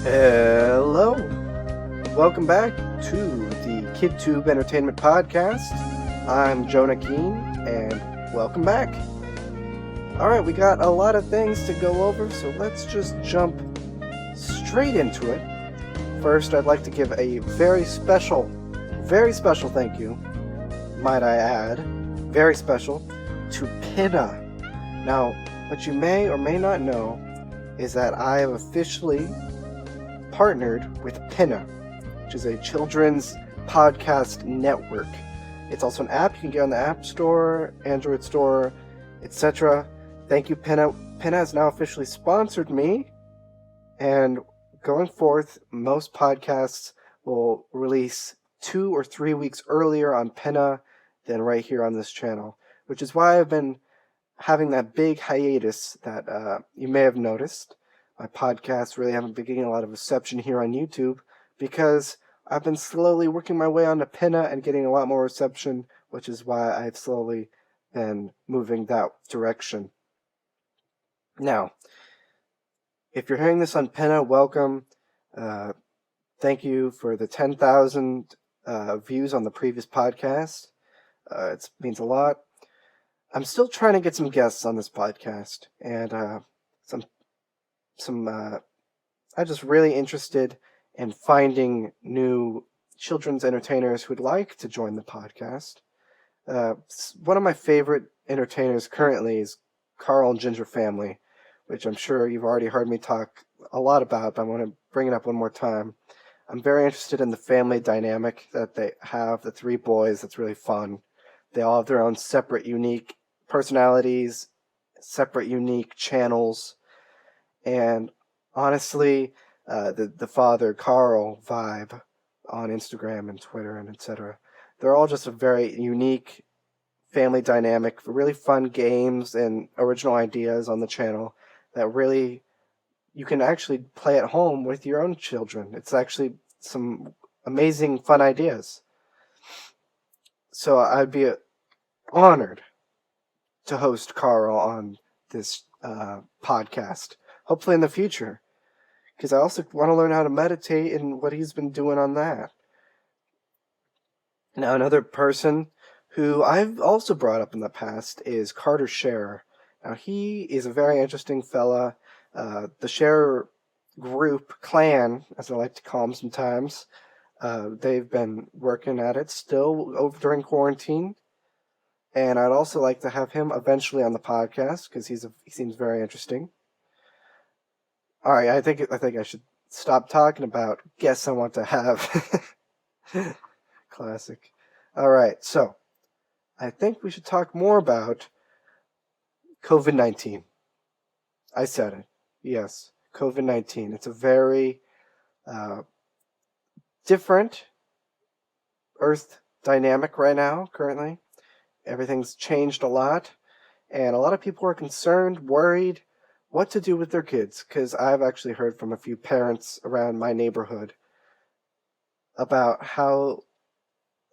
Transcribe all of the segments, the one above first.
Hello, welcome back to the KidTube Entertainment Podcast. I'm Jonah Keen, and welcome back. Alright, we got a lot of things to go over, so let's just jump straight into it. First, I'd like to give a very special thank you, might I add, very special, to Pinna. Now, what you may or may not know is that I have officially partnered with Pinna, which is a children's podcast network. It's also an app you can get on the App Store, Android Store, etc. Thank you, Pinna. Pinna has now officially sponsored me, and going forth, most podcasts will release 2 or 3 weeks earlier on Pinna than right here on this channel, which is why I've been having that big hiatus that you may have noticed. My podcasts really haven't been getting a lot of reception here on YouTube because I've been slowly working my way onto Pinna and getting a lot more reception, which is why I've slowly been moving that direction. Now, if you're hearing this on Pinna, welcome. Thank you for the 10,000 views on the previous podcast. It means a lot. I'm still trying to get some guests on this podcast, and I'm just really interested in finding new children's entertainers who'd like to join the podcast. One of my favorite entertainers currently is Carl and Ginger Family, which I'm sure you've already heard me talk a lot about, but I want to bring it up one more time. I'm very interested in the family dynamic that they have, the 3 boys. That's really fun. They all have their own separate, unique personalities, separate, unique channels. And honestly, the father Carl vibe on Instagram and Twitter and etc. They're all just a very unique family dynamic, really fun games and original ideas on the channel that really you can actually play at home with your own children. It's actually some amazing fun ideas. So I'd be honored to host Carl on this podcast. Hopefully in the future, because I also want to learn how to meditate and what he's been doing on that. Now, another person who I've also brought up in the past is Carter Scherer. Now, he is a very interesting fella. The Scherer group, clan, as I like to call them sometimes, they've been working at it still over during quarantine. And I'd also like to have him eventually on the podcast, because he seems very interesting. All right, I think I should stop talking about guests I want to have. Classic. All right, so I think we should talk more about COVID-19. I said it. Yes, COVID-19. It's a very different Earth dynamic right now, currently. Everything's changed a lot, and a lot of people are concerned, worried, what to do with their kids, because I've actually heard from a few parents around my neighborhood about how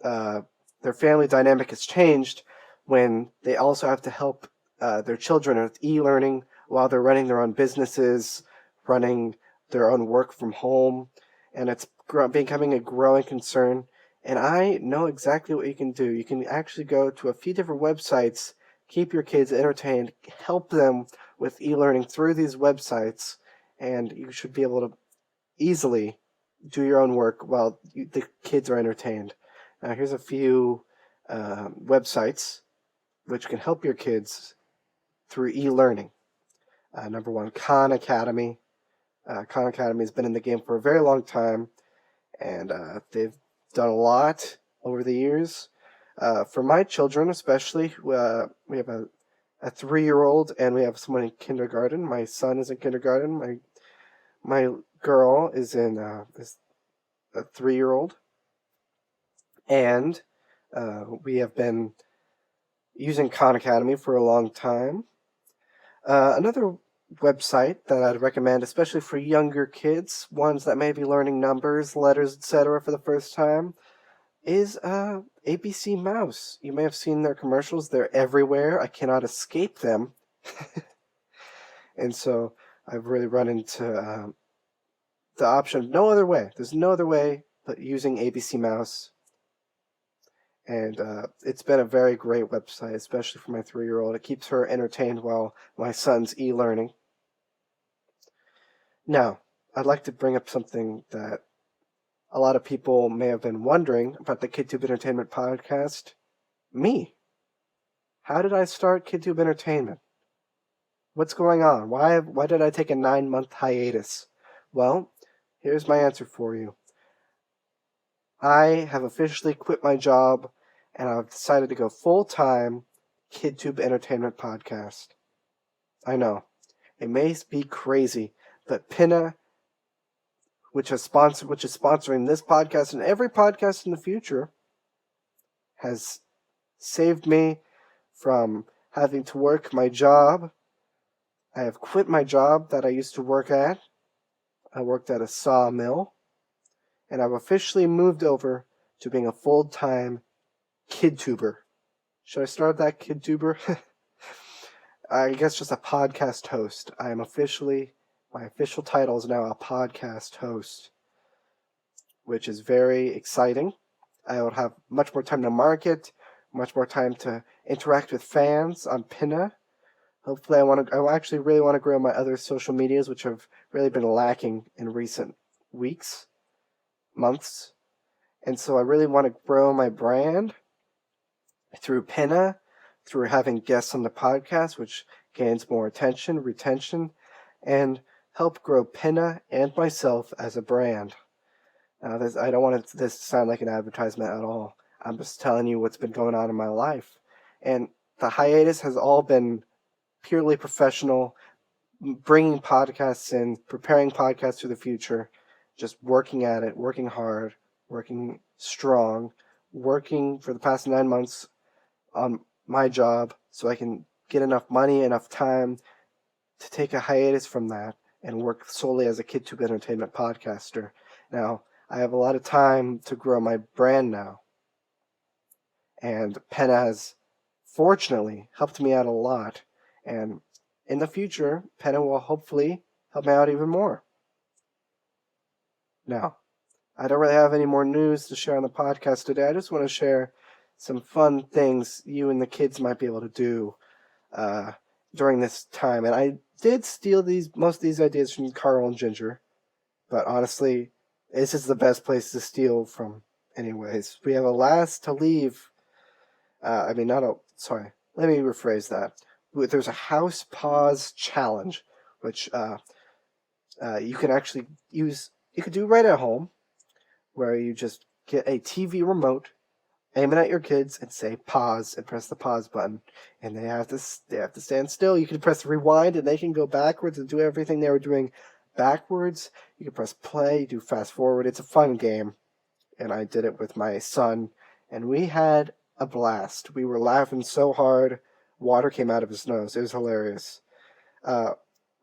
their family dynamic has changed when they also have to help their children with e-learning while they're running their own businesses, running their own work from home, and it's becoming a growing concern. And I know exactly what you can do. You can actually go to a few different websites, keep your kids entertained, help them with e-learning through these websites, and you should be able to easily do your own work while the kids are entertained. Now, here's a few websites which can help your kids through e-learning. Number 1, Khan Academy. Khan Academy has been in the game for a very long time, and they've done a lot over the years. For my children especially, we have a 3-year-old, and we have someone in kindergarten. My son is in kindergarten. My girl is in is a 3-year-old, and we have been using Khan Academy for a long time. Another website that I'd recommend, especially for younger kids, ones that may be learning numbers, letters, etc. for the first time, is ABC Mouse. You may have seen their commercials. They're everywhere. I cannot escape them. And so I've really run into the option of no other way. There's no other way but using ABC Mouse. And it's been a very great website, especially for my 3-year-old. It keeps her entertained while my son's e-learning. Now, I'd like to bring up something that a lot of people may have been wondering about the KidTube Entertainment Podcast. Me. How did I start KidTube Entertainment? What's going on? Why did I take a 9-month hiatus? Well, here's my answer for you. I have officially quit my job, and I've decided to go full-time KidTube Entertainment Podcast. I know, it may be crazy, but Pinna, which is sponsoring this podcast and every podcast in the future, has saved me from having to work my job. I have quit my job that I used to work at. I worked at a sawmill, and I've officially moved over to being a full-time KidTuber. Should I start that KidTuber? I guess just a podcast host. My official title is now a podcast host, which is very exciting. I will have much more time to market, much more time to interact with fans on Pinna. Hopefully, I actually really want to grow my other social medias, which have really been lacking in recent weeks, months. And so I really want to grow my brand through Pinna, through having guests on the podcast, which gains more attention, retention, and help grow Pinna and myself as a brand. I don't want this to sound like an advertisement at all. I'm just telling you what's been going on in my life. And the hiatus has all been purely professional, bringing podcasts in, preparing podcasts for the future, just working at it, working hard, working strong, working for the past 9 months on my job so I can get enough money, enough time to take a hiatus from that and work solely as a KidTube Entertainment podcaster. Now, I have a lot of time to grow my brand now. And Pinna has, fortunately, helped me out a lot. And in the future, Pinna will hopefully help me out even more. Now, I don't really have any more news to share on the podcast today. I just want to share some fun things you and the kids might be able to do during this time. And I did steal most of these ideas from Carl and Jinger, but honestly, this is the best place to steal from anyways. We have a last to leave. Let me rephrase that. There's a house pause challenge, which you can actually use. You could do right at home, where you just get a TV remote, aim it at your kids, and say pause, and press the pause button. And they have to stand still. You can press rewind, and they can go backwards and do everything they were doing backwards. You can press play, do fast forward. It's a fun game, and I did it with my son, and we had a blast. We were laughing so hard, water came out of his nose. It was hilarious.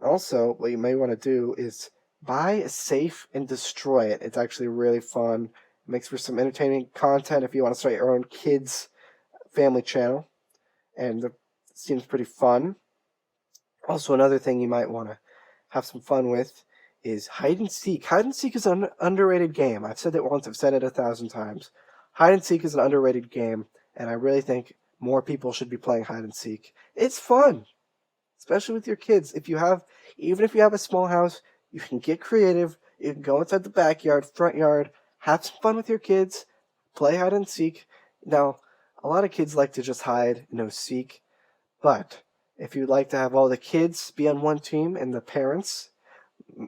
Also, what you may want to do is buy a safe and destroy it. It's actually really fun. It makes for some entertaining content if you want to start your own kids' family channel. And it seems pretty fun. Also, another thing you might want to have some fun with is hide and seek. Hide and seek is an underrated game. I've said it once, I've said it 1,000 times. Hide and seek is an underrated game, and I really think more people should be playing hide and seek. It's fun, especially with your kids. Even if you have a small house, you can get creative. You can go inside the backyard, front yard, have some fun with your kids, play hide and seek. Now, a lot of kids like to just hide, seek. But if you'd like to have all the kids be on one team and the parents,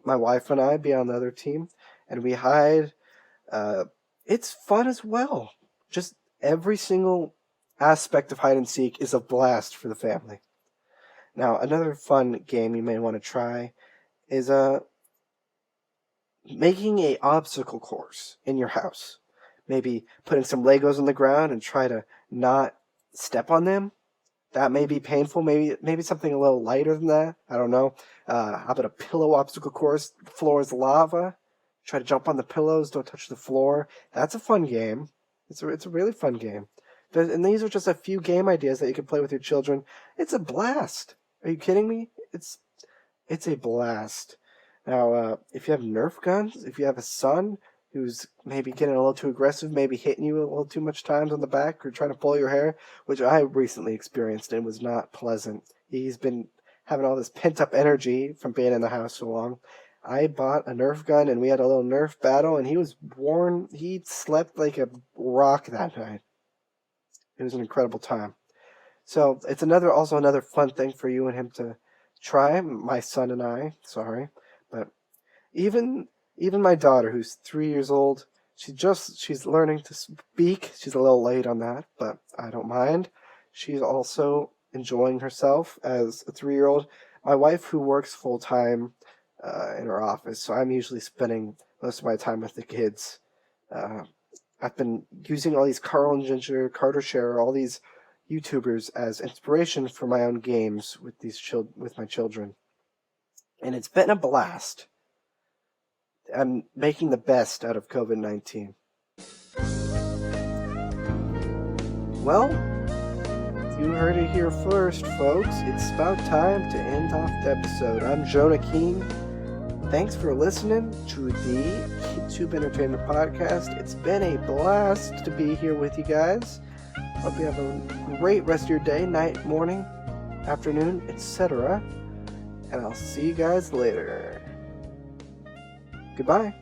my wife and I, be on the other team, and we hide, it's fun as well. Just every single aspect of hide and seek is a blast for the family. Now, another fun game you may want to try is making an obstacle course in your house. Maybe putting some Legos on the ground and try to not step on them. That may be painful. Maybe something a little lighter than that. I don't know. How about a pillow obstacle course? The floor is lava. Try to jump on the pillows. Don't touch the floor. That's a fun game. It's a really fun game. And these are just a few game ideas that you can play with your children. It's a blast. Are you kidding me? It's a blast. Now, if you have Nerf guns, if you have a son who's maybe getting a little too aggressive, maybe hitting you a little too much times on the back or trying to pull your hair, which I recently experienced and was not pleasant. He's been having all this pent-up energy from being in the house so long. I bought a Nerf gun, and we had a little Nerf battle, and he slept like a rock that night. It was an incredible time. So it's also another fun thing for you and him to try, my son and I, sorry. But even my daughter, who's 3 years old, she's learning to speak. She's a little late on that, but I don't mind. She's also enjoying herself as a 3-year-old. My wife, who works full-time in her office, so I'm usually spending most of my time with the kids. I've been using all these Carl and Jinger, Carter Share, all these YouTubers as inspiration for my own games with with my children. And it's been a blast. I'm making the best out of COVID-19. Well, you heard it here first, folks. It's about time to end off the episode. I'm Jonah Keen. Thanks for listening to the KidTube Entertainment Podcast. It's been a blast to be here with you guys. Hope you have a great rest of your day, night, morning, afternoon, etc. And I'll see you guys later. Goodbye.